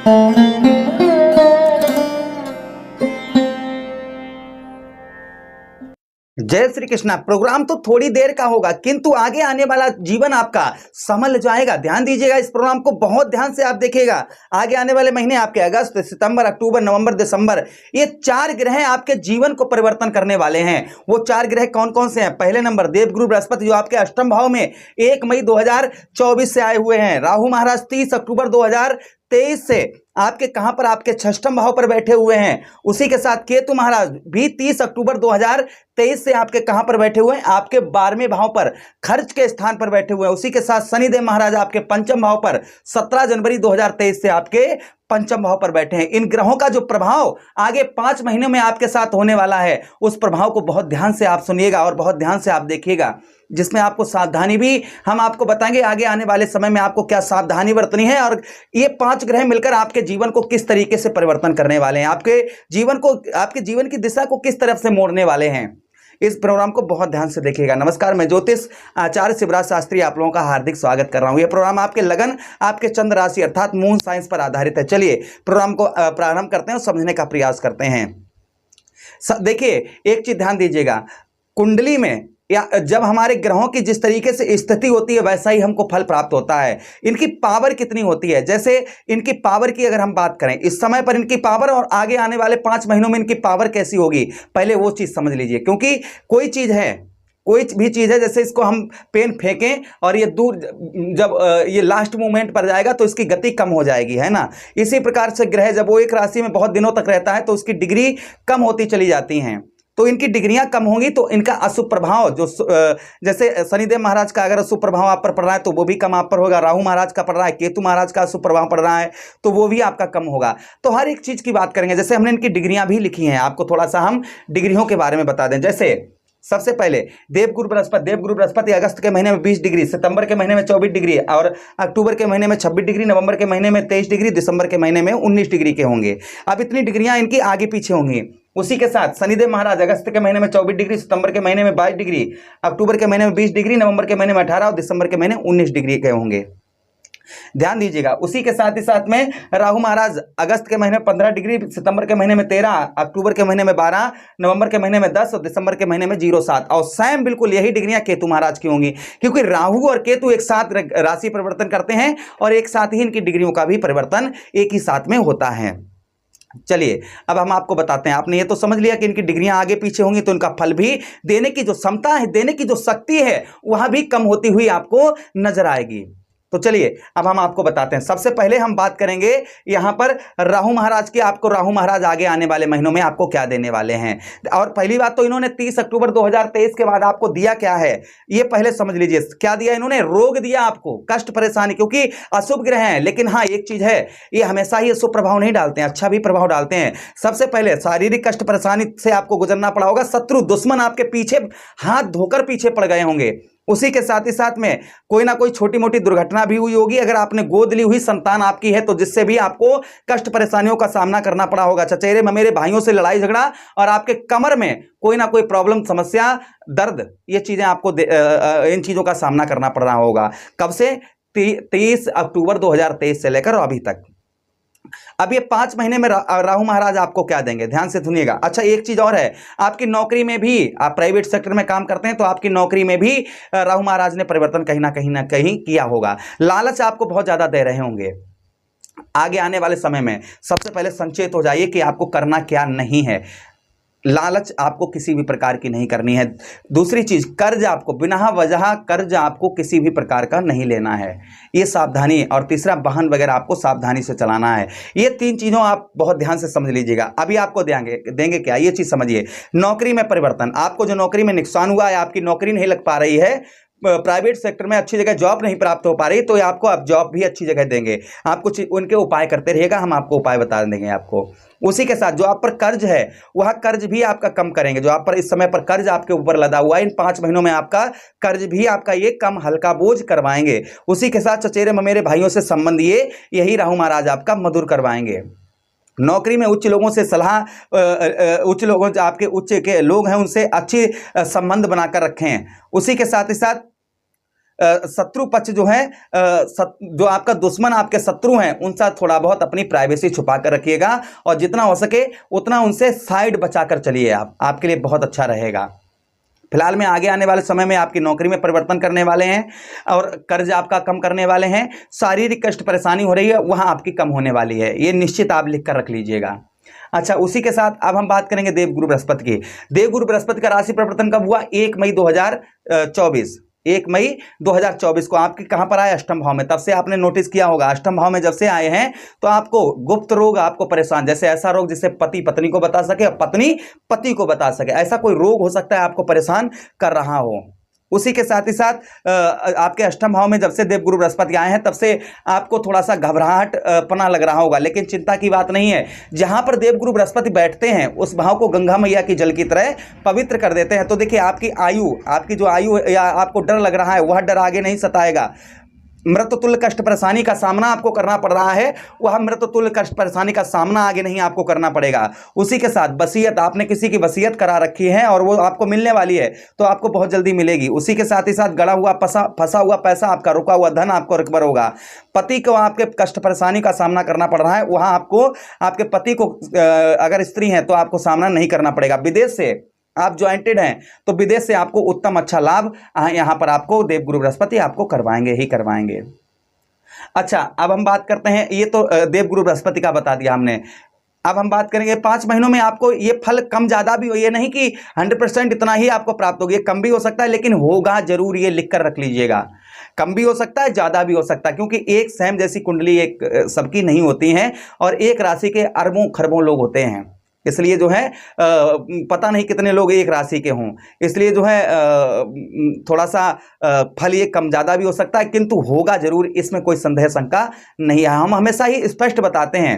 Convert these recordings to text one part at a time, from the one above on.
जय श्री कृष्णा। प्रोग्राम तो थोड़ी देर का होगा किंतु आगे आने वाला जीवन आपका संभल जाएगा। ध्यान दीजिएगा, इस प्रोग्राम को बहुत ध्यान से आप देखिएगा। आगे आने वाले महीने आपके अगस्त, सितंबर, अक्टूबर, नवंबर, दिसंबर, ये 4 ग्रह आपके जीवन को परिवर्तन करने वाले हैं। वो 4 ग्रह कौन कौन से हैं? पहले नंबर देवगुरु बृहस्पति, जो आपके अष्टम भाव में 1 मई 2024 से आए हुए हैं। राहु महाराज 30 अक्टूबर 2023 से आपके कहां पर, आपके छठम भाव पर बैठे हुए हैं। उसी के साथ केतु महाराज भी 30 अक्टूबर 2023 से आपके कहां पर बैठे हुए हैं? आपके 12वें भाव पर, खर्च के स्थान पर बैठे हुए हैं। उसी के साथ शनिदेव महाराज आपके पंचम भाव पर 17 जनवरी 2023 से आपके पंचम भाव पर बैठे हैं। इन ग्रहों का जो प्रभाव आगे 5 महीनों में आपके साथ होने वाला है, उस प्रभाव को बहुत ध्यान से आप सुनिएगा और बहुत ध्यान से आप देखिएगा, जिसमें आपको सावधानी भी हम आपको बताएंगे आगे आने वाले समय में आपको क्या सावधानी बरतनी है, और ये 5 ग्रह मिलकर आपके जीवन को किस तरीके से परिवर्तन करने वाले हैं, आपके जीवन को, आपके जीवन की दिशा को किस तरफ से मोड़ने वाले हैं। इस प्रोग्राम को बहुत ध्यान से देखिएगा। नमस्कार, मैं ज्योतिष आचार्य शिवराज शास्त्री आप लोगों का हार्दिक स्वागत कर रहा हूं। यह प्रोग्राम आपके लगन, आपके चंद्र राशि अर्थात मून साइंस पर आधारित है। चलिए प्रोग्राम को प्रारंभ करते हैं और समझने का प्रयास करते हैं। देखिए, एक चीज ध्यान दीजिएगा, कुंडली में या जब हमारे ग्रहों की जिस तरीके से स्थिति होती है वैसा ही हमको फल प्राप्त होता है। इनकी पावर कितनी होती है, जैसे इनकी पावर की अगर हम बात करें इस समय पर इनकी पावर, और आगे आने वाले 5 महीनों में इनकी पावर कैसी होगी, पहले वो चीज समझ लीजिए। क्योंकि कोई भी चीज है, जैसे इसको हम पेन फेंकें और ये दूर, जब ये लास्ट मोमेंट पर जाएगा तो इसकी गति कम हो जाएगी, है ना। इसी प्रकार से ग्रह जब वो एक राशि में बहुत दिनों तक रहता है तो उसकी डिग्री कम होती चली जाती हैं। तो इनकी डिग्रियां कम होंगी तो इनका अशुभ प्रभाव, जो जैसे शनिदेव महाराज का अगर अशुभ प्रभाव आप पर पड़ रहा है तो वो भी कम आप पर होगा। राहु महाराज का पड़ रहा है, केतु महाराज का अशुभ प्रभाव पड़ रहा है तो वो भी आपका कम होगा। तो हर एक चीज की बात करेंगे। जैसे हमने इनकी डिग्रियां भी लिखी हैं, आपको थोड़ा सा हम डिग्रियों के बारे में बता दें। जैसे सबसे पहले देवगुरु बृहस्पति अगस्त के महीने में 20 डिग्री, सितंबर के महीने में 24 डिग्री, और अक्टूबर के महीने में 26 डिग्री, नवंबर के महीने में 23 डिग्री, दिसंबर के महीने में 19 डिग्री के होंगे। अब इतनी डिग्रियां इनकी आगे पीछे होंगी। उसी के साथ शनिदेव महाराज अगस्त के महीने में 24 डिग्री, सितंबर के महीने में 22 डिग्री, अक्टूबर के महीने में 20 डिग्री, नवंबर के महीने में 18 और दिसंबर के महीने 19 डिग्री के होंगे। ध्यान दीजिएगा। उसी के साथ ही साथ में राहु महाराज अगस्त के महीने में 15 डिग्री, सितंबर के महीने में 13, अक्टूबर के महीने में 12, नवंबर के महीने में 10 और दिसंबर के महीने में 07। और सेम बिल्कुल यही डिग्रियां केतु महाराज की होंगी, क्योंकि राहु और केतु एक साथ राशि परिवर्तन करते हैं और एक साथ ही इनकी डिग्रियों का भी परिवर्तन एक ही साथ में होता है। चलिए अब हम आपको बताते हैं। आपने ये तो समझ लिया कि इनकी डिग्रियां आगे पीछे होंगी तो इनका फल भी, देने की जो क्षमता है, देने की जो शक्ति है, वह भी कम होती हुई आपको नजर आएगी। तो चलिए अब हम आपको बताते हैं। सबसे पहले हम बात करेंगे यहां पर राहु महाराज की। आपको राहु महाराज आगे आने वाले महीनों में आपको क्या देने वाले हैं। और पहली बात तो इन्होंने 30 अक्टूबर 2023 के बाद आपको दिया क्या है, ये पहले समझ लीजिए। क्या दिया इन्होंने? रोग दिया आपको, कष्ट परेशानी, क्योंकि अशुभ ग्रह हैं। लेकिन हाँ, एक चीज है, ये हमेशा ही अशुभ प्रभाव नहीं डालते हैं, अच्छा भी प्रभाव डालते हैं। सबसे पहले शारीरिक कष्ट परेशानी से आपको गुजरना पड़ा होगा। शत्रु दुश्मन आपके पीछे हाथ धोकर पीछे पड़ गए होंगे। उसी के साथ ही साथ में कोई ना कोई छोटी मोटी दुर्घटना भी हुई होगी। अगर आपने गोद ली हुई संतान आपकी है तो जिससे भी आपको कष्ट परेशानियों का सामना करना पड़ा होगा। चचेरे ममेरे भाइयों से लड़ाई झगड़ा, और आपके कमर में कोई ना कोई प्रॉब्लम, समस्या, दर्द, ये चीजें आपको इन चीजों का सामना करना पड़ रहा होगा। कब से? 30 अक्टूबर 2023 से लेकर अभी तक। अब ये 5 महीने में राहु महाराज आपको क्या देंगे, ध्यान से सुनिएगा। अच्छा, एक चीज और है, आपकी नौकरी में भी, आप प्राइवेट सेक्टर में काम करते हैं तो आपकी नौकरी में भी राहु महाराज ने परिवर्तन कहीं ना कहीं किया होगा। लालच आपको बहुत ज्यादा दे रहे होंगे। आगे आने वाले समय में सबसे पहले संचेत हो जाइए कि आपको करना क्या नहीं है। लालच आपको किसी भी प्रकार की नहीं करनी है। दूसरी चीज, कर्ज आपको बिना वजह कर्ज आपको किसी भी प्रकार का नहीं लेना है, ये सावधानी। और तीसरा, वाहन वगैरह आपको सावधानी से चलाना है। ये 3 चीजों आप बहुत ध्यान से समझ लीजिएगा। अभी आपको देंगे क्या, ये चीज समझिए। नौकरी में परिवर्तन, आपको जो नौकरी में नुकसान हुआ है, आपकी नौकरी नहीं लग पा रही है, प्राइवेट सेक्टर में अच्छी जगह जॉब नहीं प्राप्त हो पा रही, तो आपको अब जॉब भी अच्छी जगह देंगे। आप कुछ उनके उपाय करते रहिएगा, हम आपको उपाय बता देंगे आपको। उसी के साथ जो आप पर कर्ज है, वह कर्ज भी आपका कम करेंगे। जो आप पर इस समय पर कर्ज आपके ऊपर लदा हुआ है, इन 5 महीनों में आपका कर्ज भी आपका ये कम हल्का बोझ करवाएंगे। उसी के साथ चचेरे ममेरे भाइयों से संबंध यही राहु महाराज आपका मधुर करवाएंगे। नौकरी में उच्च लोगों से सलाह, उच्च लोगों, आपके उच्च के लोग हैं उनसे अच्छी संबंध बनाकर रखें। उसी के साथ ही साथ शत्रु पक्ष जो है, जो आपका दुश्मन, आपके शत्रु हैं, उनसे थोड़ा बहुत अपनी प्राइवेसी छुपा कर रखिएगा और जितना हो सके उतना उनसे साइड बचाकर चलिए। आपके लिए बहुत अच्छा रहेगा। फिलहाल में आगे आने वाले समय में आपकी नौकरी में परिवर्तन करने वाले हैं और कर्ज आपका कम करने वाले हैं। शारीरिक कष्ट परेशानी हो रही है, वहां आपकी कम होने वाली है, ये निश्चित आप लिख कर रख लीजिएगा। अच्छा, उसी के साथ अब हम बात करेंगे देवगुरु बृहस्पति की। देवगुरु बृहस्पति का राशि परिवर्तन कब हुआ? 1 मई 2024। 1 मई 2024 को आपके कहां पर आए? अष्टम भाव में। तब से आपने नोटिस किया होगा, अष्टम भाव में जब से आए हैं तो आपको गुप्त रोग आपको परेशान, जैसे ऐसा रोग जिसे पति पत्नी को बता सके और पत्नी पति को बता सके, ऐसा कोई रोग हो सकता है आपको परेशान कर रहा हो। उसी के साथ ही साथ आपके अष्टम भाव में जब से देवगुरु बृहस्पति आए हैं तब से आपको थोड़ा सा घबराहट पना लग रहा होगा, लेकिन चिंता की बात नहीं है। जहां पर देवगुरु बृहस्पति बैठते हैं उस भाव को गंगा मैया की जल की तरह पवित्र कर देते हैं। तो देखिए, आपकी आयु, आपकी जो आयु या आपको डर लग रहा है वह डर आगे नहीं सताएगा। मृत्युतुल्य कष्ट परेशानी का सामना आपको करना पड़ रहा है, वह मृत्युतुल्य कष्ट परेशानी का सामना आगे नहीं आपको करना पड़ेगा। उसी के साथ वसीयत, आपने किसी की वसीयत करा रखी है और वो आपको मिलने वाली है, तो आपको बहुत जल्दी मिलेगी। उसी के साथ ही साथ गड़ा हुआ फंसा हुआ पैसा, आपका रुका हुआ धन आपको रिकवर होगा। पति को आपके कष्ट परेशानी का सामना करना पड़ रहा है, वहां आपको, आपके पति को अगर स्त्री है तो आपको सामना नहीं करना पड़ेगा। विदेश से आप ज्वाइंटेड हैं तो विदेश से आपको उत्तम अच्छा लाभ यहां पर आपको देवगुरु बृहस्पति आपको करवाएंगे ही करवाएंगे। अच्छा, अब हम बात करते हैं, ये तो देवगुरु बृहस्पति का बता दिया हमने। अब हम बात करेंगे 5 महीनों में आपको ये फल कम ज्यादा भी हो, ये नहीं कि 100% इतना ही आपको प्राप्त होगा, ये कम भी हो सकता है लेकिन होगा जरूर, ये लिख कर रख लीजिएगा। कम भी हो सकता है, ज्यादा भी हो सकता है, क्योंकि एक सेम जैसी कुंडली एक सबकी नहीं होती है और एक राशि के अरबों खरबों लोग होते हैं, इसलिए जो है पता नहीं कितने लोग एक राशि के हों, इसलिए जो है थोड़ा सा फल ये कम ज़्यादा भी हो सकता है, किंतु होगा जरूर, इसमें कोई संदेह शंका नहीं है। हम हमेशा ही स्पष्ट बताते हैं।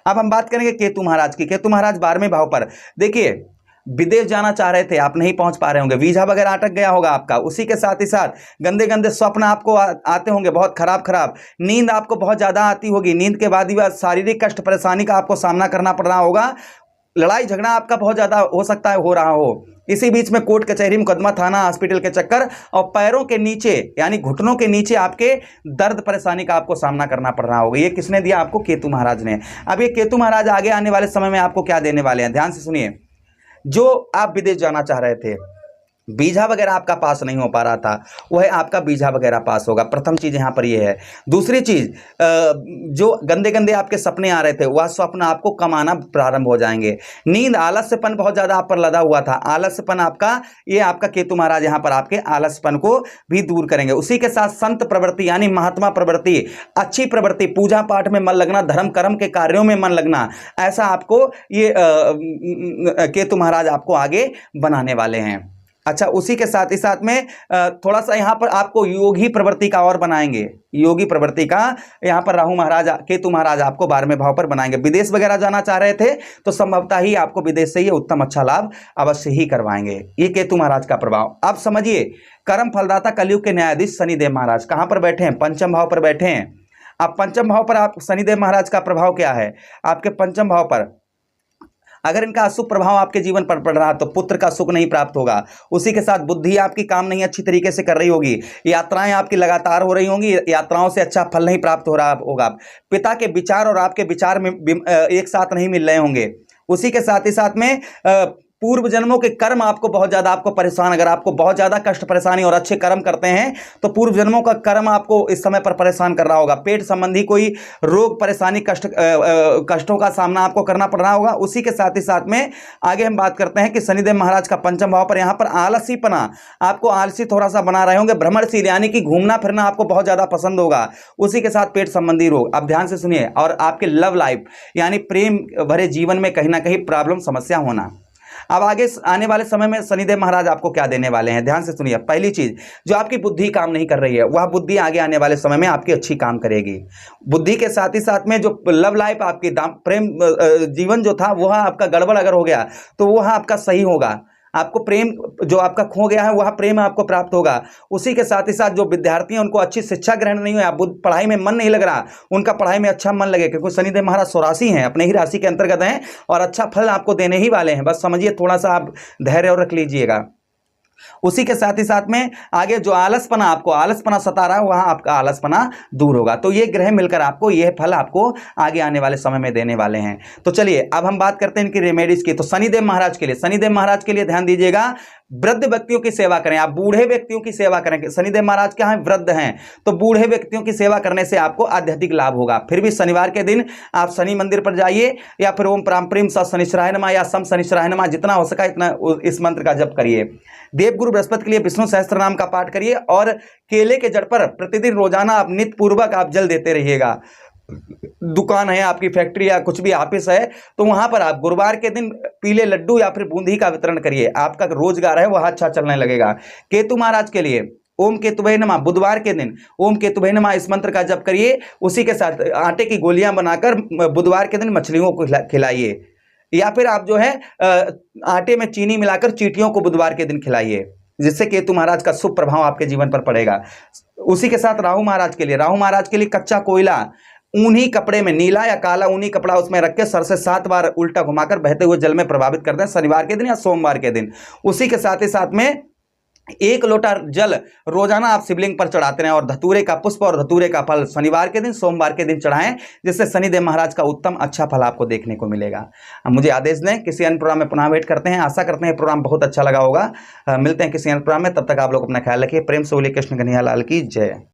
अब हम बात करेंगे केतु महाराज की। केतु महाराज 12वें भाव पर, देखिए विदेश जाना चाह रहे थे, आप नहीं पहुंच पा रहे होंगे, वीजा वगैरह अटक गया होगा आपका। उसी के साथ ही साथ गंदे गंदे स्वप्न आपको आते होंगे, बहुत खराब खराब नींद आपको बहुत ज़्यादा आती होगी। नींद के बाद ही शारीरिक कष्ट परेशानी का आपको सामना करना पड़ रहा होगा। लड़ाई झगड़ा आपका बहुत ज़्यादा हो सकता है हो रहा हो। इसी बीच में कोर्ट कचहरी मुकदमा थाना हॉस्पिटल के चक्कर और पैरों के नीचे यानी घुटनों के नीचे आपके दर्द परेशानी का आपको सामना करना पड़ रहा होगा। ये किसने दिया आपको? केतु महाराज ने। अब ये केतु महाराज आगे आने वाले समय में आपको क्या देने वाले हैं, ध्यान से सुनिए। जो आप विदेश जाना चाह रहे थे, वीजा वगैरह आपका पास नहीं हो पा रहा था, वह आपका वीजा वगैरह पास होगा। प्रथम चीज यहां पर यह है। दूसरी चीज, जो गंदे गंदे आपके सपने आ रहे थे वह स्वप्न आपको कम आना प्रारंभ हो जाएंगे। नींद, आलस्यपन बहुत ज्यादा आप पर लदा हुआ था, आलस्यपन आपका, ये आपका केतु महाराज यहां पर आपके आलस्यपन को भी दूर करेंगे। उसी के साथ संत प्रवृत्ति यानी महात्मा प्रवृत्ति, अच्छी प्रवृत्ति, पूजा पाठ में मन लगना, धर्म कर्म के कार्यों में मन लगना, ऐसा आपको ये केतु महाराज आपको आगे बनाने वाले हैं। अच्छा, उसी के साथ ही साथ में थोड़ा सा यहाँ पर आपको योगी प्रवृत्ति का और बनाएंगे। योगी प्रवृत्ति का यहाँ पर राहु महाराज, केतु महाराज आपको 12वें भाव पर बनाएंगे। विदेश वगैरह जाना चाह रहे थे तो संभवतः ही आपको विदेश से ये उत्तम अच्छा लाभ अवश्य ही करवाएंगे, ये केतु महाराज का प्रभाव। अब समझिए, कर्म फलदाता कलयुग के न्यायाधीश शनिदेव महाराज कहाँ पर बैठे हैं? पंचम भाव पर बैठे हैं। अब पंचम भाव पर आप शनिदेव महाराज का प्रभाव क्या है? आपके पंचम भाव पर अगर इनका अशुभ प्रभाव आपके जीवन पर पड़ रहा तो पुत्र का सुख नहीं प्राप्त होगा। उसी के साथ बुद्धि आपकी काम नहीं अच्छी तरीके से कर रही होगी, यात्राएं आपकी लगातार हो रही होंगी, यात्राओं से अच्छा फल नहीं प्राप्त हो रहा होगा। पिता के विचार और आपके विचार में एक साथ नहीं मिल रहे होंगे। उसी के साथ ही साथ में पूर्व जन्मों के कर्म आपको बहुत ज्यादा आपको परेशान, अगर आपको बहुत ज्यादा कष्ट परेशानी और अच्छे कर्म करते हैं तो पूर्व जन्मों का कर्म आपको इस समय पर परेशान कर रहा होगा। पेट संबंधी कोई रोग परेशानी कष्टों का सामना आपको करना पड़ रहा होगा। उसी के साथ ही साथ में आगे हम बात करते हैं कि शनिदेव महाराज का पंचम भाव पर यहाँ पर आलसीपना, आपको आलसी थोड़ा सा बना रहे होंगे। भ्रमणशील यानी कि घूमना फिरना आपको बहुत ज्यादा पसंद होगा। उसी के साथ पेट संबंधी रोग, अब ध्यान से सुनिए। और आपके लव लाइफ यानी प्रेम भरे जीवन में कहीं ना कहीं प्रॉब्लम समस्या होना। अब आगे आने वाले समय में शनिदेव महाराज आपको क्या देने वाले हैं, ध्यान से सुनिए। पहली चीज, जो आपकी बुद्धि काम नहीं कर रही है वह बुद्धि आगे आने वाले समय में आपकी अच्छी काम करेगी। बुद्धि के साथ ही साथ में जो लव लाइफ आपकी प्रेम जीवन जो था वह आपका गड़बड़ अगर हो गया तो वह आपका सही होगा। आपको प्रेम जो आपका खो गया है वह प्रेम आपको प्राप्त होगा। उसी के साथ ही साथ जो विद्यार्थी हैं उनको अच्छी शिक्षा ग्रहण नहीं हुआ, पढ़ाई में मन नहीं लग रहा, उनका पढ़ाई में अच्छा मन लगे, क्योंकि शनिदेव महाराज स्वराशि हैं, अपने ही राशि के अंतर्गत हैं और अच्छा फल आपको देने ही वाले हैं। बस समझिए, थोड़ा सा आप धैर्य और रख लीजिएगा। उसी के साथ ही साथ में आगे जो आलसपना सता रहा है, वहां आपका आलसपना दूर होगा। तो ये ग्रह मिलकर आपको यह फल आपको आगे आने वाले समय में देने वाले हैं। तो चलिए अब हम बात करते हैं इनकी रेमेडीज की। तो शनिदेव महाराज के लिए ध्यान दीजिएगा, वृद्ध व्यक्तियों की सेवा करें, आप बूढ़े व्यक्तियों की सेवा करें। शनिदेव महाराज क्या हैं? वृद्ध हैं, तो बूढ़े व्यक्तियों की सेवा करने से आपको आध्यात्मिक लाभ होगा। फिर भी शनिवार के दिन आप शनि मंदिर पर जाइए, या फिर ओम प्राम स शनिश्चराय नमः या सम शनिश्चराय नमः, जितना हो सका इतना इस मंत्र का जप करिए। देवगुरु बृहस्पति के लिए विष्णु सहस्त्र नाम का पाठ करिए, और केले के जड़ पर प्रतिदिन रोजाना आप नित्य पूर्वक आप जल देते रहिएगा। दुकान है आपकी, फैक्ट्री या कुछ भी ऑफिस है, तो वहां पर आप गुरुवार के दिन पीले लड्डू या फिर बूंदी का वितरण करिए, आपका रोजगार है वह अच्छा चलने लगेगा। केतु महाराज के लिए ओम केतुभे नमः, बुधवार के दिन ओम केतुभे नमः इस मंत्र का जप करिए। उसी के साथ आटे की गोलियां बनाकर बुधवार के दिन मछलियों को खिलाइए, या फिर आप जो है आटे में चीनी मिलाकर चींटियों को बुधवार के दिन खिलाइए, जिससे केतु महाराज का शुभ प्रभाव आपके जीवन पर पड़ेगा। उसी के साथ राहु महाराज के लिए कच्चा कोयला ऊनी कपड़े में, नीला या काला ऊनी कपड़ा उसमें रख के सर से 7 बार उल्टा घुमाकर बहते हुए जल में प्रभावित करते हैं शनिवार के दिन या सोमवार के दिन। उसी के साथ ही साथ में 1 लोटा जल रोजाना आप शिवलिंग पर चढ़ाते रहें, और धतूरे का पुष्प और धतूरे का फल शनिवार के दिन सोमवार के दिन चढ़ाएं, जिससे शनिदेव महाराज का उत्तम अच्छा फल आपको देखने को मिलेगा। मुझे आदेश दें, किसी अन्य प्रोग्राम में पुनः वेट करते हैं। आशा करते हैं प्रोग्राम बहुत अच्छा लगा होगा। मिलते हैं किसी अन्य प्रोग्राम में, तब तक आप लोग अपना ख्याल रखिए। प्रेम से बोलिए कृष्ण कन्हैया लाल की जय।